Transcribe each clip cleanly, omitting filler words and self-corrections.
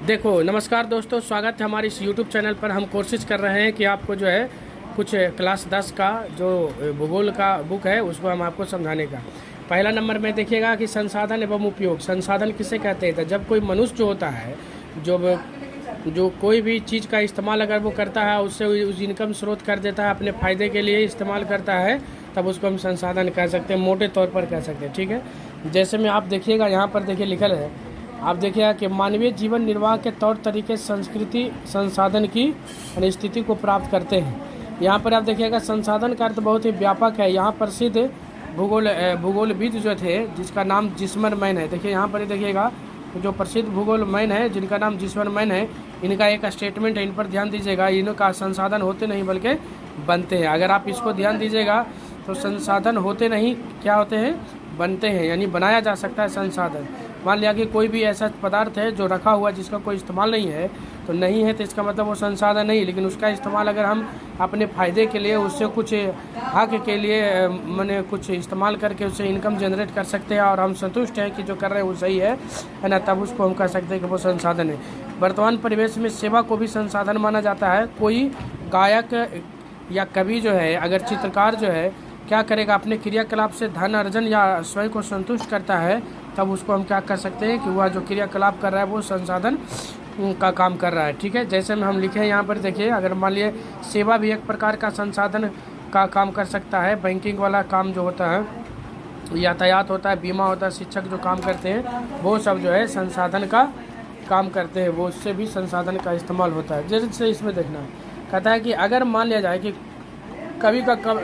देखो नमस्कार दोस्तों, स्वागत है हमारे इस YouTube चैनल पर। हम कोशिश कर रहे हैं कि आपको जो है कुछ क्लास 10 का जो भूगोल का बुक है उसको हम आपको समझाने का। पहला नंबर में देखिएगा कि संसाधन एवं उपयोग। संसाधन किसे कहते हैं? तो जब कोई मनुष्य जो होता है जो कोई भी चीज़ का इस्तेमाल अगर वो करता है, उससे उस इनकम स्रोत कर देता है, अपने फ़ायदे के लिए इस्तेमाल करता है, तब उसको हम संसाधन कह सकते हैं, मोटे तौर पर कह सकते हैं। ठीक है, जैसे में आप देखिएगा यहाँ पर देखिए लिखल है, आप देखिएगा कि मानवीय जीवन निर्वाह के तौर तरीके संस्कृति संसाधन की स्थिति को प्राप्त करते हैं। यहाँ पर आप देखिएगा संसाधन का अर्थ बहुत ही व्यापक है। यहाँ प्रसिद्ध भूगोलविद जो थे जिसका नाम जिस्मर मैन है, देखिए यहाँ पर देखिएगा जो प्रसिद्ध भूगोल मैन है जिनका नाम जिस्मर मैन है, इनका एक स्टेटमेंट है, इन पर ध्यान दीजिएगा। इनका संसाधन होते नहीं बल्कि बनते हैं। अगर आप इसको ध्यान दीजिएगा तो संसाधन होते नहीं, क्या होते हैं? बनते हैं, यानी बनाया जा सकता है संसाधन। मान लिया कि कोई भी ऐसा पदार्थ है जो रखा हुआ जिसका कोई इस्तेमाल नहीं है, तो नहीं है तो इसका मतलब वो संसाधन नहीं, लेकिन उसका इस्तेमाल अगर हम अपने फ़ायदे के लिए उससे कुछ हक के लिए मैंने कुछ इस्तेमाल करके उससे इनकम जनरेट कर सकते हैं और हम संतुष्ट हैं कि जो कर रहे हैं वो सही है ना, तब उसको हम कह सकते हैं कि वो संसाधन है। वर्तमान परिवेश में सेवा को भी संसाधन माना जाता है। कोई गायक या कवि जो है, अगर चित्रकार जो है क्या करेगा, अपने क्रियाकलाप से धन अर्जन या स्वयं को संतुष्ट करता है, तब उसको हम क्या कर सकते हैं कि वह जो क्रियाकलाप कर रहा है वो संसाधन का काम कर रहा है। ठीक है, जैसे में हम लिखे हैं यहाँ पर देखिए, अगर मान लिए सेवा भी एक प्रकार का संसाधन का काम कर सकता है। बैंकिंग वाला काम जो होता है, यातायात होता है, बीमा होता है, शिक्षक जो काम करते हैं वो सब जो है संसाधन का काम करते हैं, वो उससे भी संसाधन का इस्तेमाल होता है। जैसे इसमें देखना है, कहता है कि अगर मान लिया जाए कि कवि का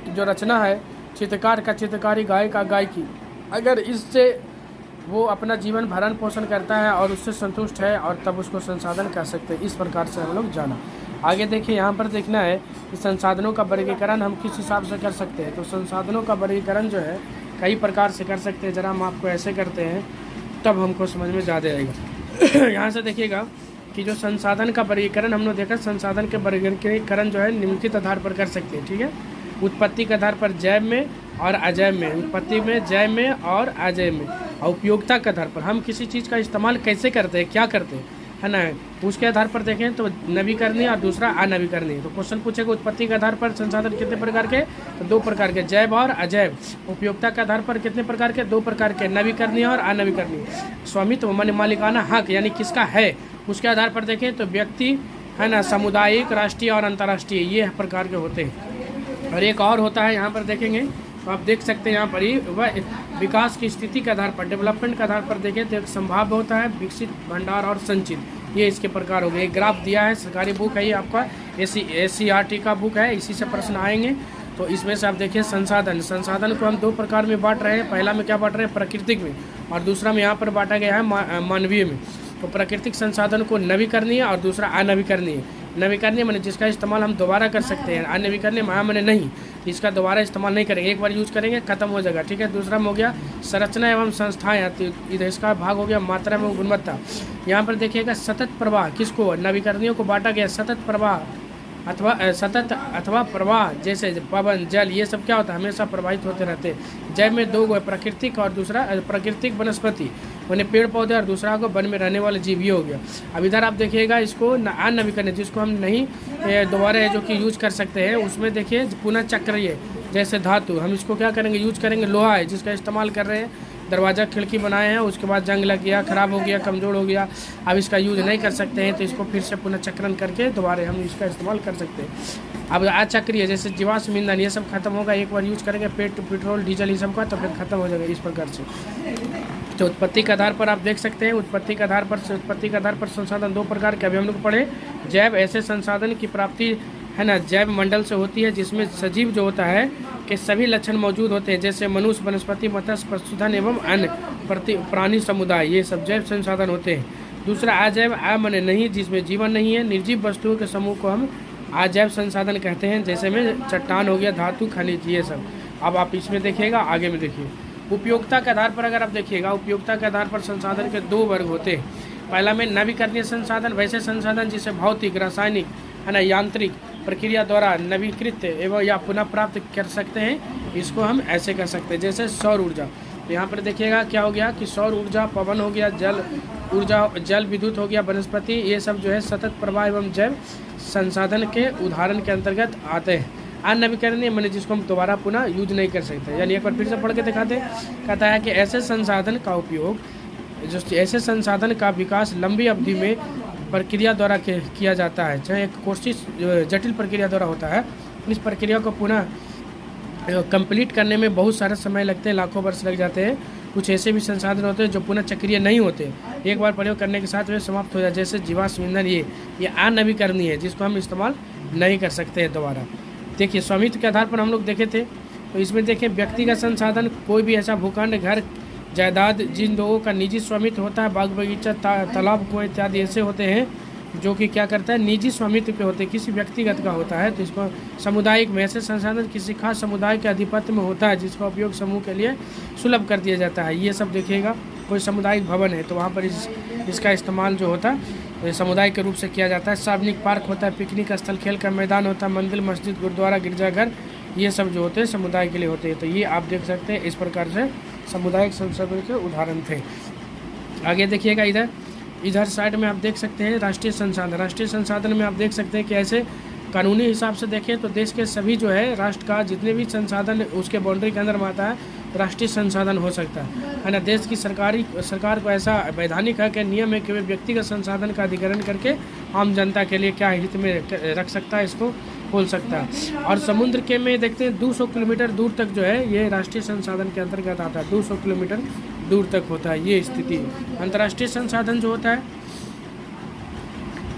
जो रचना है, चित्रकार का चित्रकारी, गायक का गायकी, अगर इससे वो अपना जीवन भरण पोषण करता है और उससे संतुष्ट है, और तब उसको संसाधन कह सकते हैं। इस प्रकार से हम लोग जाना। आगे देखिए, यहाँ पर देखना है कि संसाधनों का वर्गीकरण हम किस हिसाब से कर सकते हैं। तो संसाधनों का वर्गीकरण जो है कई प्रकार से कर सकते हैं। ज़रा हम आपको ऐसे करते हैं तब हमको समझ में ज़्यादा आएगा। यहाँ से देखिएगा कि जो संसाधन का वर्गीकरण हमने देखा, संसाधन के वर्गीकरण जो है निम्नलिखित आधार पर कर सकते हैं। ठीक है, उत्पत्ति के आधार पर जैव में और अजैव में, उत्पत्ति में, जैव में और अजैव में, और उपयोगिता के आधार पर हम किसी चीज़ का इस्तेमाल कैसे करते हैं, क्या करते हैं, है ना, उसके आधार पर देखें तो नवीकरणीय और दूसरा अनवीकरणीय। तो क्वेश्चन पूछेगा उत्पत्ति के आधार पर संसाधन कितने प्रकार के, तो 2 प्रकार के, जैव और अजैव। उपयोगिता के आधार पर कितने प्रकार के, 2 प्रकार के, नवीकरणीय और अनवीकरणीय। स्वामित्व माने मालिकाना हक, यानी किसका है, उसके आधार पर देखें तो व्यक्ति, है ना, सामुदायिक, राष्ट्रीय और अंतर्राष्ट्रीय, ये प्रकार के होते हैं। और एक और होता है, यहाँ पर देखेंगे तो आप देख सकते हैं यहाँ पर ही वह विकास की स्थिति के आधार पर, डेवलपमेंट के आधार पर देखें तो एक संभाव्य होता है, विकसित, भंडार और संचित, ये इसके प्रकार हो गए। एक ग्राफ दिया है, सरकारी बुक है ये आपका, SCERT का बुक है, इसी से प्रश्न आएंगे। तो इसमें से आप देखिए संसाधन को हम 2 प्रकार में बांट रहे हैं। पहला में क्या बांट रहे हैं, प्राकृतिक में, और दूसरा में यहाँ पर बांटा गया है मानवीय में। तो प्राकृतिक संसाधन को नवीकरणीय और दूसरा अनवीकरणीय। नवीकरणीय माने जिसका इस्तेमाल हम दोबारा कर सकते हैं, अनवीकरणीय माने नहीं, इसका दोबारा इस्तेमाल नहीं करेंगे, एक बार यूज करेंगे खत्म हो जाएगा। ठीक है, दूसरा में हो गया संरचना एवं संस्थाएं, इधर इसका भाग हो गया मात्रा एवं गुणवत्ता। यहाँ पर देखिएगा सतत प्रवाह, किसको, नवीकरणीय को बांटा गया, सतत प्रवाह अथवा प्रवाह, जैसे पवन, जल, ये सब क्या होता है, हमेशा प्रवाहित होते रहते हैं। जैव में 2 गो है, प्राकृतिक और दूसरा प्राकृतिक वनस्पति मैंने पेड़ पौधे, और दूसरा को वन में रहने वाले जीव, ये हो गया। अब इधर आप देखिएगा इसको अनवीकरणीय, जिसको हम नहीं दोबारा जो कि यूज कर सकते हैं, उसमें देखिए पुनः चक्रीय, जैसे धातु, हम इसको क्या करेंगे, यूज करेंगे। लोहा है जिसका इस्तेमाल कर रहे हैं, दरवाज़ा खिड़की बनाए हैं, उसके बाद जंग लग गया, ख़राब हो गया, कमज़ोर हो गया, अब इसका यूज़ नहीं कर सकते हैं, तो इसको फिर से पुनः चक्रण करके दोबारा हम इसका इस्तेमाल कर सकते हैं। अब अचक्रीय, जैसे जीवाश्म ईंधन, ये सब खत्म होगा, एक बार यूज करेंगे पेट्रोल, डीजल, ये सब का, तो फिर खत्म हो जाएगा, इस प्रकार से। तो उत्पत्ति के आधार पर आप देख सकते हैं, उत्पत्ति के आधार पर संसाधन 2 प्रकार के, अभी हम लोग पढ़े। जैव, ऐसे संसाधन की प्राप्ति, है ना, जैव मंडल से होती है जिसमें सजीव जो होता है के सभी लक्षण मौजूद होते हैं, जैसे मनुष्य, वनस्पति, मत्स्य, पशुधन एवं अन्य प्राणी समुदाय, ये सब जैव संसाधन होते हैं। दूसरा अजैव, माने नहीं, जिसमें जीवन नहीं है, निर्जीव वस्तुओं के समूह को हम अजैव संसाधन कहते हैं, जैसे में चट्टान हो गया, धातु, खनिज, ये सब। अब आप इसमें देखिएगा, आगे में देखिए उपयोगिता के आधार पर, अगर आप देखिएगा उपयोगिता के आधार पर संसाधन के 2 वर्ग होते हैं। पहला में नवीकरणीय संसाधन, वैसे संसाधन जिसे भौतिक, रासायनिक, है ना, यांत्रिक प्रक्रिया द्वारा नवीकृत एवं या पुनः प्राप्त कर सकते हैं, इसको हम ऐसे कर सकते हैं, जैसे सौर ऊर्जा। तो यहाँ पर देखिएगा क्या हो गया कि सौर ऊर्जा, पवन हो गया, जल ऊर्जा, जल, विद्युत हो गया, वनस्पति, ये सब जो है सतत प्रवाह एवं जैव संसाधन के उदाहरण के अंतर्गत आते हैं। अनवीकरणीय माने जिसको हम दोबारा पुनः यूज नहीं कर सकते। यानी एक बार फिर से पढ़ के दिखाते हैं। कहता है कि ऐसे संसाधन का उपयोग, जो ऐसे संसाधन का विकास लंबी अवधि में प्रक्रिया द्वारा किया जाता है, चाहे एक कोशिश जटिल प्रक्रिया द्वारा होता है। इस प्रक्रिया को पुनः कंप्लीट करने में बहुत सारा समय लगते हैं, लाखों वर्ष लग जाते हैं। कुछ ऐसे भी संसाधन होते हैं जो पुनः चक्रीय नहीं होते, एक बार प्रयोग करने के साथ वे समाप्त हो जाए, जैसे जीवाश्म ईंधन। ये अनवीकरणीय है, जिसको हम इस्तेमाल नहीं कर सकते हैं दोबारा। देखिए स्वामित्व के आधार पर हम लोग देखे थे, तो इसमें देखें व्यक्तिगत संसाधन, कोई भी ऐसा भूखंड, घर, जायदाद जिन लोगों का निजी स्वामित्व होता है, बाग बगीचा, तालाब, कुएं इत्यादि ऐसे होते हैं जो कि क्या करता है, निजी स्वामित्व पे होते हैं, किसी व्यक्तिगत का होता है। तो इसको सामुदायिक में ऐसे संसाधन किसी खास समुदाय के अधिपत्य में होता है, जिसका उपयोग समूह के लिए सुलभ कर दिया जाता है। ये सब देखिएगा, कोई सामुदायिक भवन है तो वहाँ पर इसका इस्तेमाल जो होता है समुदाय के रूप से किया जाता है। सार्वजनिक पार्क होता है, पिकनिक स्थल, खेल का मैदान होता है, मंदिर, मस्जिद, गुरुद्वारा, गिरजाघर, ये सब जो होते हैं समुदाय के लिए होते हैं। तो ये आप देख सकते हैं, इस प्रकार से सामुदायिक संसाधन के उदाहरण थे। आगे देखिएगा, इधर साइड में आप देख सकते हैं राष्ट्रीय संसाधन। राष्ट्रीय संसाधन में आप देख सकते हैं कि ऐसे कानूनी हिसाब से देखें तो देश के सभी जो है राष्ट्र का जितने भी संसाधन उसके बाउंड्री के अंदर में आता है, राष्ट्रीय संसाधन हो सकता है ना। देश की सरकार को ऐसा वैधानिक है कि नियम है कि वे व्यक्तिगत संसाधन का अधिग्रहण करके आम जनता के लिए क्या हित में रख सकता है, इसको खोल सकता है। और समुद्र के में देखते हैं 200 किलोमीटर दूर तक जो है ये राष्ट्रीय संसाधन के अंतर्गत आता है, 200 किलोमीटर दूर तक होता है ये स्थिति। अंतर्राष्ट्रीय संसाधन जो होता है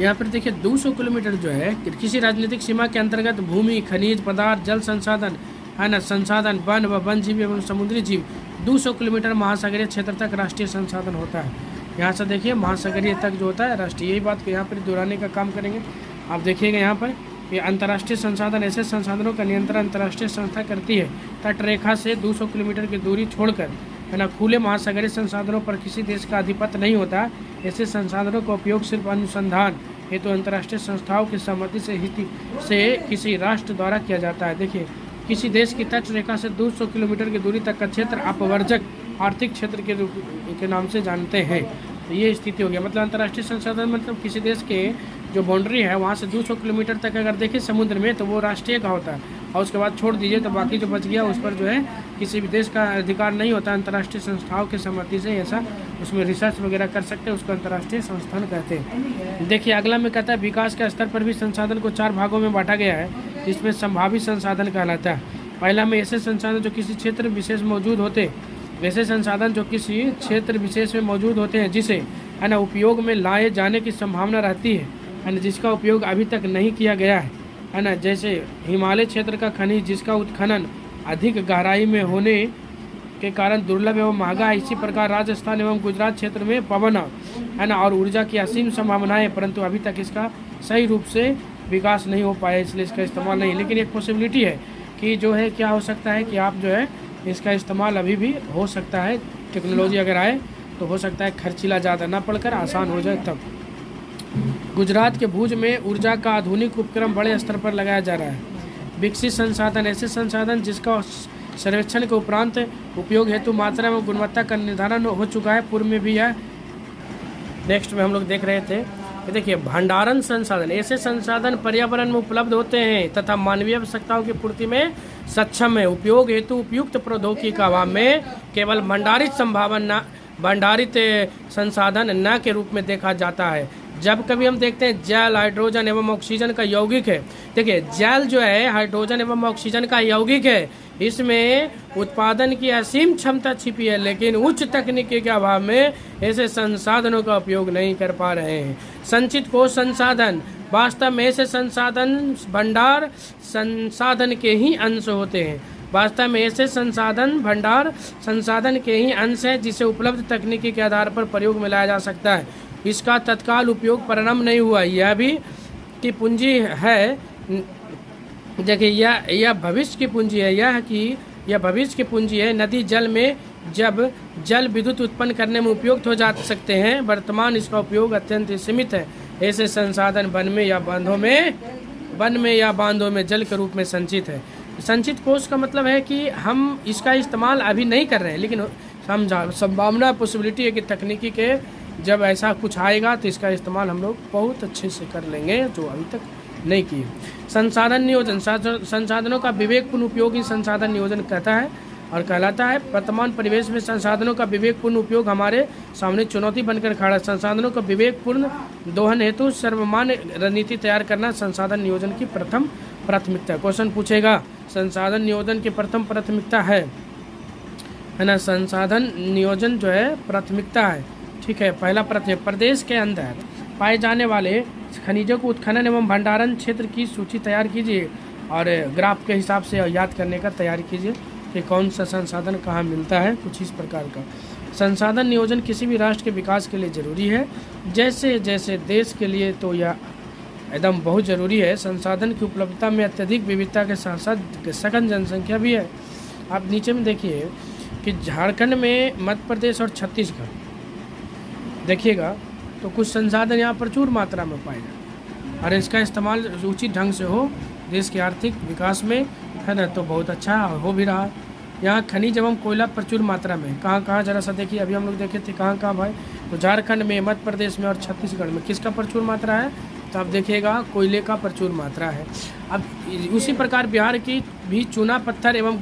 यहाँ पर देखिए 200 किलोमीटर जो है किसी राजनीतिक सीमा के अंतर्गत भूमि, खनिज पदार्थ, जल संसाधन है ना, संसाधन, वन व वन जीव एवं समुद्री जीव, 200 किलोमीटर महासागरीय क्षेत्र तक राष्ट्रीय संसाधन होता है। यहाँ से देखिए महासागरीय तक जो होता है राष्ट्रीय, यही बात को यहाँ पर दोहराने का काम करेंगे। आप देखिएगा यहाँ पर कि अंतर्राष्ट्रीय संसाधन, ऐसे संसाधनों का नियंत्रण अंतर्राष्ट्रीय संस्था करती है। तटरेखा से 200 किलोमीटर की दूरी छोड़कर है ना, खुले महासागरीय संसाधनों पर किसी देश का अधिपत्य नहीं होता। ऐसे संसाधनों का उपयोग सिर्फ अनुसंधान हेतु अंतर्राष्ट्रीय संस्थाओं की सहमति से किसी राष्ट्र द्वारा किया जाता है। देखिए किसी देश की तट रेखा से 200 किलोमीटर की दूरी तक का क्षेत्र अपवर्जक आर्थिक क्षेत्र के नाम से जानते हैं। तो ये स्थिति हो गया, मतलब अंतर्राष्ट्रीय संसाधन मतलब किसी देश के जो बाउंड्री है वहाँ से 200 किलोमीटर तक अगर देखें समुद्र में तो वो राष्ट्रीय का होता है, और उसके बाद छोड़ दीजिए तो बाकी जो बच गया उस पर जो है किसी भी देश का अधिकार नहीं होता। अंतर्राष्ट्रीय संस्थाओं की सहमति से ऐसा उसमें रिसर्च वगैरह कर सकते हैं, उसको अंतर्राष्ट्रीय संस्थान कहते हैं। देखिए अगला में कहता है विकास के स्तर पर भी संसाधन को 4 भागों में बांटा गया है, जिसमें संभावित संसाधन कहलाता है। पहला में ऐसे संसाधन जो किसी क्षेत्र विशेष मौजूद होते, वैसे संसाधन जो किसी क्षेत्र विशेष में मौजूद होते हैं, जिसे है ना उपयोग में लाए जाने की संभावना रहती है ना, जिसका उपयोग अभी तक नहीं किया गया है ना। जैसे हिमालय क्षेत्र का खनिज जिसका उत्खनन अधिक गहराई में होने के कारण दुर्लभ एवं महंगा है। इसी प्रकार राजस्थान एवं गुजरात क्षेत्र में पवन है ना और ऊर्जा की असीम संभावनाएं, परंतु अभी तक इसका सही रूप से विकास नहीं हो पाया, इसलिए इसका इस्तेमाल नहीं। लेकिन एक पॉसिबिलिटी है कि जो है क्या हो सकता है कि आप जो है इसका इस्तेमाल अभी भी हो सकता है, टेक्नोलॉजी अगर आए तो हो सकता है खर्चीला ज़्यादा ना पड़कर आसान हो जाए तब। गुजरात के भुज में ऊर्जा का आधुनिक उपक्रम बड़े स्तर पर लगाया जा रहा है। विकसित संसाधन ऐसे संसाधन जिसका सर्वेक्षण के उपरांत उपयोग हेतु मात्रा एवं गुणवत्ता का निर्धारण हो चुका है, पूर्व में भी है। नेक्स्ट में हम लोग देख रहे थे, देखिए भंडारण संसाधन ऐसे संसाधन पर्यावरण में उपलब्ध होते हैं तथा मानवीय आवश्यकताओं की पूर्ति में सक्षम है। उपयोग हेतु उपयुक्त प्रौद्योगिकी का अभाव में केवल भंडारित संसाधन न के रूप में देखा जाता है। जब कभी हम देखते हैं जल, हाइड्रोजन एवं ऑक्सीजन का यौगिक है। देखिए जल जो है हाइड्रोजन एवं ऑक्सीजन का यौगिक है, इसमें उत्पादन की असीम क्षमता छिपी है, लेकिन उच्च तकनीकी के अभाव में ऐसे संसाधनों का उपयोग नहीं कर पा रहे हैं। संचित कोश संसाधन वास्तव में ऐसे संसाधन भंडार संसाधन के ही अंश होते हैं। वास्तव में ऐसे संसाधन भंडार संसाधन के ही अंश है जिसे उपलब्ध तकनीकी के आधार पर प्रयोग में लाया जा सकता है। इसका तत्काल उपयोग प्रारंभ नहीं हुआ। यह भी की पूंजी है, देखिए यह भविष्य की पूंजी है, यह भविष्य की पूंजी है। नदी जल में जब जल विद्युत उत्पन्न करने में उपयुक्त हो जा सकते हैं, वर्तमान इसका उपयोग अत्यंत सीमित है। ऐसे संसाधन वन में या बांधों में जल के रूप में संचित है। संचित कोश का मतलब है कि हम इसका इस्तेमाल अभी नहीं कर रहे हैं, लेकिन हम संभावना पॉसिबिलिटी है कि तकनीकी के जब ऐसा कुछ आएगा तो इसका इस्तेमाल हम लोग बहुत अच्छे से कर लेंगे, जो अभी तक नहीं किए। संसाधन नियोजन, संसाधनों का विवेकपूर्ण उपयोग ही संसाधन नियोजन कहता है और कहलाता है। वर्तमान परिवेश में संसाधनों का विवेकपूर्ण उपयोग हमारे सामने चुनौती बनकर खड़ा है। संसाधनों का विवेकपूर्ण दोहन हेतु सर्वमान्य रणनीति तैयार करना संसाधन नियोजन की प्रथम प्राथमिकता। क्वेश्चन पूछेगा, संसाधन नियोजन की प्रथम प्राथमिकता है ना, संसाधन नियोजन जो है प्राथमिकता है, ठीक है। पहला प्रदेश के अंदर पाए जाने वाले खनिजों को उत्खनन एवं भंडारण क्षेत्र की सूची तैयार कीजिए और ग्राफ के हिसाब से याद करने का तैयारी कीजिए कि कौन सा संसाधन कहाँ मिलता है, कुछ इस प्रकार का। संसाधन नियोजन किसी भी राष्ट्र के विकास के लिए ज़रूरी है, जैसे जैसे देश के लिए तो यह एकदम बहुत ज़रूरी है। संसाधन की उपलब्धता में अत्यधिक विविधता के साथ साथ सघन जनसंख्या भी है। आप नीचे में देखिए कि झारखंड में, मध्य प्रदेश और छत्तीसगढ़ देखिएगा तो कुछ संसाधन यहाँ प्रचुर मात्रा में पाए जाते और इसका इस्तेमाल उचित ढंग से हो देश के आर्थिक विकास में, है ना, तो बहुत अच्छा हो भी रहा। यहाँ खनिज एवं कोयला प्रचुर मात्रा में कहाँ जरा सा देखिए, अभी हम लोग देखे थे कहाँ भाई, तो झारखंड में, मध्य प्रदेश में और छत्तीसगढ़ में किसका प्रचुर मात्रा है, तो आप देखिएगा कोयले का प्रचुर मात्रा है। अब उसी प्रकार बिहार की भी चूना पत्थर एवं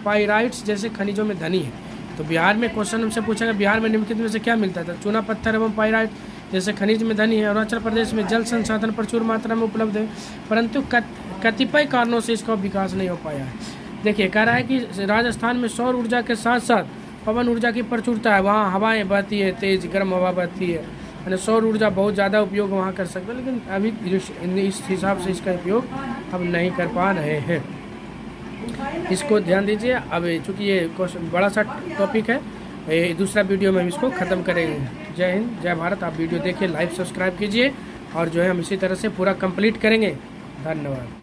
पाइराइट्स जैसे खनिजों में धनी है। तो बिहार में क्वेश्चन हमसे पूछेगा बिहार में निम्नलिखित में से क्या मिलता है, तो चूना पत्थर एवं पाइराइट जैसे खनिज में धनी है। अरुणाचल प्रदेश में जल संसाधन प्रचुर मात्रा में उपलब्ध है, परंतु कतिपय कारणों से इसका विकास नहीं हो पाया है। देखिए कह रहा है कि राजस्थान में सौर ऊर्जा के साथ साथ पवन ऊर्जा की प्रचुरता है, वहाँ हवाएं बहती है, तेज गर्म हवा बहती है, यानी सौर ऊर्जा बहुत ज़्यादा उपयोग वहाँ कर सकते हैं, लेकिन अभी इस हिसाब से इसका उपयोग हम नहीं कर पा रहे हैं। इसको ध्यान दीजिए। अब चूँकि ये क्वेश्चन बड़ा सा टॉपिक है, दूसरा वीडियो में हम इसको ख़त्म करेंगे। जय हिंद, जय भारत। आप वीडियो देखिए, लाइक सब्सक्राइब कीजिए और जो है हम इसी तरह से पूरा कंप्लीट करेंगे। धन्यवाद।